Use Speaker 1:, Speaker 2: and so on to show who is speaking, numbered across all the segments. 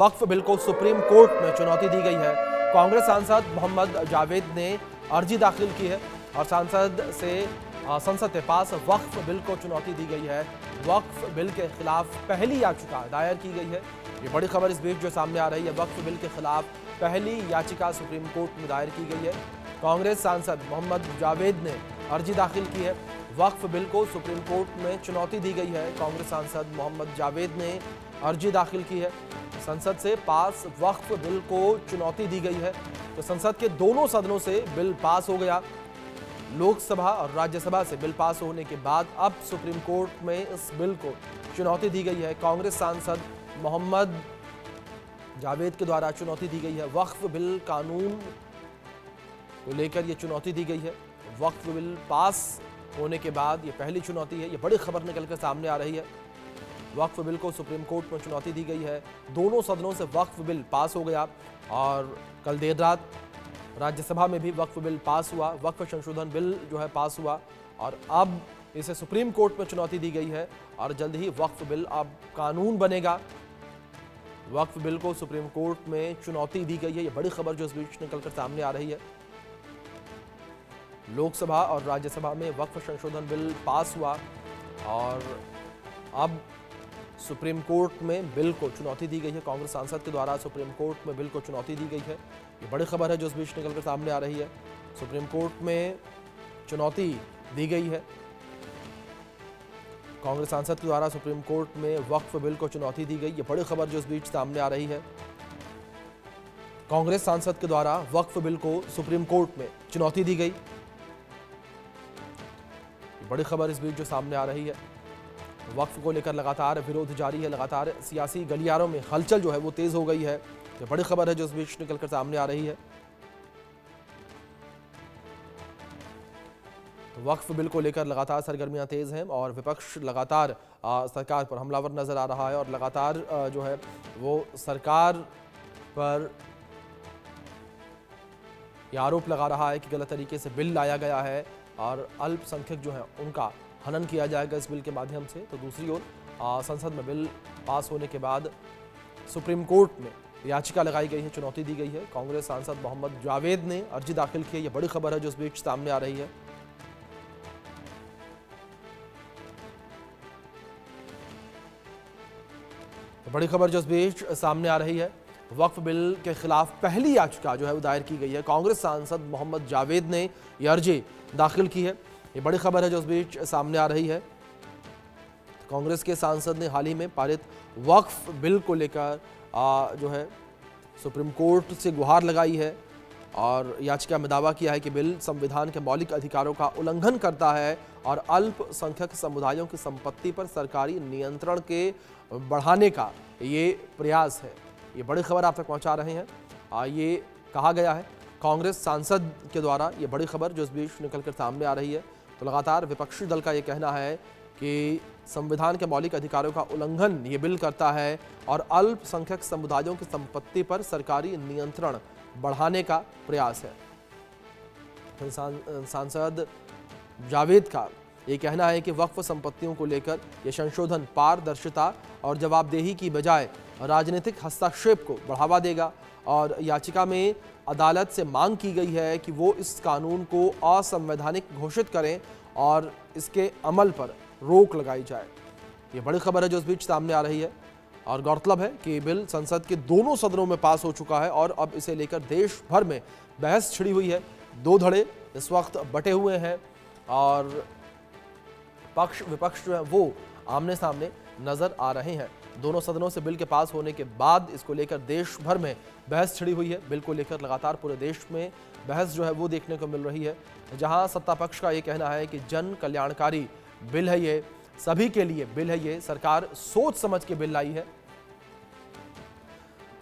Speaker 1: वक्फ bill को supreme court में चुनौती दी गई है। कांग्रेस सांसद मोहम्मद जावेद ने अर्जी दाखिल की है और संसद से पास वक्फ बिल को चुनौती दी गई है। वक्फ बिल के खिलाफ पहली याचिका दायर की गई है। ये बड़ी खबर इस बीच जो सामने आ रही है। वक्फ बिल के खिलाफ पहली याचिका सुप्रीम कोर्ट में दायर की गई है। कांग्रेस सांसद मोहम्मद जावेद ने अर्जी दाखिल की है। वक्फ बिल को सुप्रीम कोर्ट में चुनौती दी गई है। कांग्रेस सांसद मोहम्मद जावेद ने अर्जी दाखिल की है। संसद से पास वक्फ बिल को चुनौती दी गई है। तो संसद के दोनों सदनों से बिल पास हो गया। लोकसभा और राज्यसभा से बिल पास होने के बाद अब सुप्रीम कोर्ट में इस बिल को चुनौती दी गई है। कांग्रेस सांसद मोहम्मद जावेद के द्वारा चुनौती दी गई है। वक्फ बिल कानून को लेकर यह चुनौती दी गई है। वक्फ बिल पास होने के बाद ये पहली चुनौती है। ये बड़ी खबर निकलकर सामने आ रही है। वक्फ बिल को सुप्रीम कोर्ट में चुनौती दी गई है। दोनों सदनों से वक्फ बिल पास हो गया और कल देर रात राज्यसभा में भी वक्फ बिल पास हुआ। वक्फ संशोधन बिल जो है पास हुआ और अब इसे सुप्रीम कोर्ट में चुनौती दी गई है और जल्द ही वक्फ बिल अब कानून बनेगा। वक्फ बिल को सुप्रीम कोर्ट में चुनौती दी गई है। ये बड़ी खबर जो इस बीच निकलकर सामने आ रही है। लोकसभा और राज्यसभा में वक्फ संशोधन बिल पास हुआ और अब सुप्रीम कोर्ट में बिल को चुनौती दी गई है। कांग्रेस सांसद के द्वारा सुप्रीम कोर्ट में बिल को चुनौती दी गई है। ये बड़ी खबर है जो इस बीच निकलकर सामने आ रही है। सुप्रीम कोर्ट में चुनौती दी गई है। कांग्रेस सांसद के द्वारा सुप्रीम कोर्ट में वक्फ बिल को चुनौती दी गई। ये बड़ी खबर जो इस बीच सामने आ रही है। कांग्रेस सांसद के द्वारा वक्फ बिल को सुप्रीम कोर्ट में चुनौती दी गई। बड़ी खबर इस बीच जो सामने आ रही है। वक्फ को लेकर लगातार विरोध जारी है। लगातार सियासी गलियारों में हलचल जो है वो तेज हो गई है। ये बड़ी खबर है जो इस बीच निकलकर सामने आ रही है। तो वक्फ बिल को लेकर लगातार सरगर्मियां तेज हैं और विपक्ष लगातार सरकार पर हमलावर नजर आ रहा है और लगातार जो है वो सरकार पर यह आरोप लगा रहा है कि गलत तरीके से बिल लाया गया है और अल्पसंख्यक जो है उनका हनन किया जाएगा इस बिल के माध्यम से। तो दूसरी ओर संसद में बिल पास होने के बाद सुप्रीम कोर्ट में याचिका लगाई गई है, चुनौती दी गई है। कांग्रेस सांसद मोहम्मद जावेद ने अर्जी दाखिल की है। यह बड़ी खबर है जो इस बीच सामने आ रही है। तो बड़ी खबर जो इस बीच सामने आ रही है। वक्फ बिल के खिलाफ पहली याचिका जो है वो दायर की गई है। कांग्रेस सांसद मोहम्मद जावेद ने यह अर्जी दाखिल की है। ये बड़ी खबर है जो इस बीच सामने आ रही है। कांग्रेस के सांसद ने हाल ही में पारित वक्फ बिल को लेकर जो है सुप्रीम कोर्ट से गुहार लगाई है और याचिका में दावा किया है कि बिल संविधान के मौलिक अधिकारों का उल्लंघन करता है और अल्पसंख्यक समुदायों की संपत्ति पर सरकारी नियंत्रण के बढ़ाने का ये प्रयास है। ये बड़ी खबर आप तक पहुंचा रहे हैं। ये कहा गया है कांग्रेस सांसद के द्वारा। ये बड़ी खबर जो इस बीच निकलकर सामने आ रही है। तो लगातार विपक्षी दल का ये कहना है कि संविधान के मौलिक अधिकारों का उल्लंघन ये बिल करता है और अल्पसंख्यक समुदायों की संपत्ति पर सरकारी नियंत्रण बढ़ाने का प्रयास है। सांसद जावेद का ये कहना है कि वक्फ संपत्तियों को लेकर यह संशोधन पारदर्शिता और जवाबदेही की बजाय राजनीतिक हस्तक्षेप को बढ़ावा देगा और याचिका में अदालत से मांग की गई है कि वो इस कानून को असंवैधानिक घोषित करें और इसके अमल पर रोक लगाई जाए। ये बड़ी खबर है जो इस बीच सामने आ रही है और गौरतलब है कि बिल संसद के दोनों सदनों में पास हो चुका है और अब इसे लेकर देश भर में बहस छिड़ी हुई है। दो धड़े इस वक्त बटे हुए हैं और पक्ष विपक्ष जो है वो आमने सामने नजर आ रहे हैं। दोनों सदनों से बिल के पास होने के बाद इसको लेकर देश भर में बहस छिड़ी हुई है। बिल को लेकर लगातार पूरे देश में बहस जो है वो देखने को मिल रही है। जहां सत्ता पक्ष का ये कहना है कि जन कल्याणकारी बिल है, ये सभी के लिए बिल है, ये सरकार सोच समझ के बिल लाई है।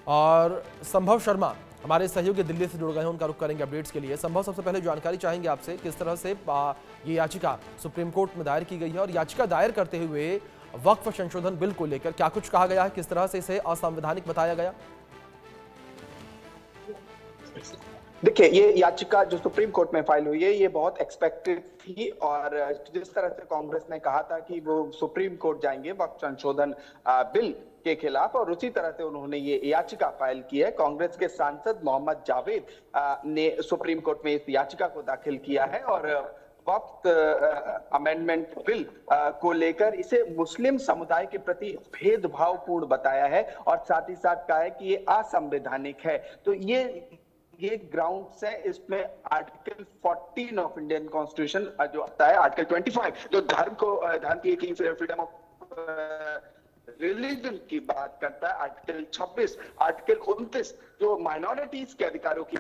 Speaker 1: और संभव शर्मा हमारे सहयोगी दिल्ली से जुड़ गए हैं, उनका रुख करेंगे अपडेट्स के लिए। संभव, सबसे पहले जानकारी चाहेंगे आपसे किस तरह से ये याचिका सुप्रीम कोर्ट में दायर की गई है और याचिका दायर करते हुए वक्फ संशोधन बिल को लेकर क्या कुछ कहा गया है, किस तरह से इसे असंवैधानिक बताया गया?
Speaker 2: देखिए, ये याचिका जो सुप्रीम कोर्ट में फाइल हुई है ये बहुत एक्सपेक्टेड थी और जिस तरह से कांग्रेस ने कहा था कि वो सुप्रीम कोर्ट जाएंगे वक्फ संशोधन बिल के खिलाफ, और उसी तरह से उन्होंने ये याचिका फाइल की है। कांग्रेस के सांसद मोहम्मद जावेद ने सुप्रीम कोर्ट में इस याचिका को दाखिल किया है और वक्त अमेंडमेंट बिल को लेकर इसे मुस्लिम समुदाय के प्रति भेदभावपूर्ण बताया है और साथ ही साथ कहा है कि ये असंवैधानिक है। तो ये ग्राउंड्स है, इसमें आर्टिकल 14 ऑफ इंडियन कॉन्स्टिट्यूशन जो आता है, आर्टिकल 25 जो धर्म की फ्रीडम ऑफ रिलीजन की बात करता है, आर्टिकल 26, आर्टिकल 29 जो माइनॉरिटीज के अधिकारों की